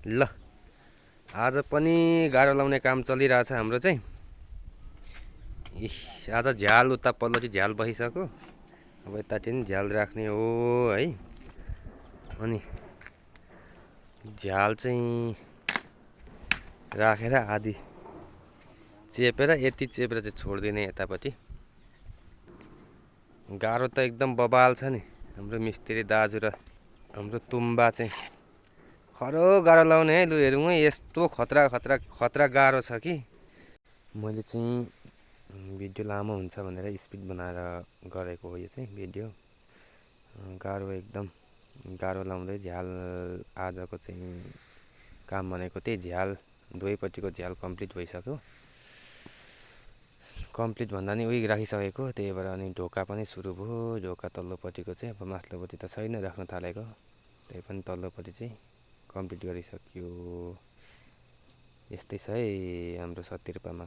ल आज पनि गाह्रो लाउने काम चलिरहेछ हाम्रो चाहिँ। इस आज झ्याल उता पल्लो चाहिँ झ्याल बसिसक्यो। अब यतातिर नि झ्याल राख्ने हो है। अनि झ्याल चाहिँ राखेर आधी चेपेर यति चेपेर चाहिँ छोडिदिने यतापट्टि। गाह्रो त एकदम बबाल छ नि हाम्रो मिस्त्री दाजु र हाम्रो तुम्बा चाहिँ। खरो गाह्रो लाउने है। लु हेरौँ है, यस्तो खतरा खतरा खतरा गाह्रो छ कि मैले चाहिँ भिडियो लामो हुन्छ भनेर स्पिड बनाएर गरेको हो। यो चाहिँ भिडियो गाह्रो एकदम गाह्रो लाउँदै झ्याल आजको चाहिँ काम भनेको त्यही झ्याल दुवैपट्टिको झ्याल कम्प्लिट भइसक्यो। कम्प्लिट भन्दा नि उही राखिसकेको, त्यही भएर अनि ढोका पनि सुरु भयो। ढोका तल्लोपट्टिको चाहिँ अब माथिल्लोपट्टि त छैन राख्न थालेको, त्यही पनि तल्लोपट्टि चाहिँ कम्प्लिट गरिसक्यो। यस्तै छ है हाम्रो 70 रुपैयाँमा।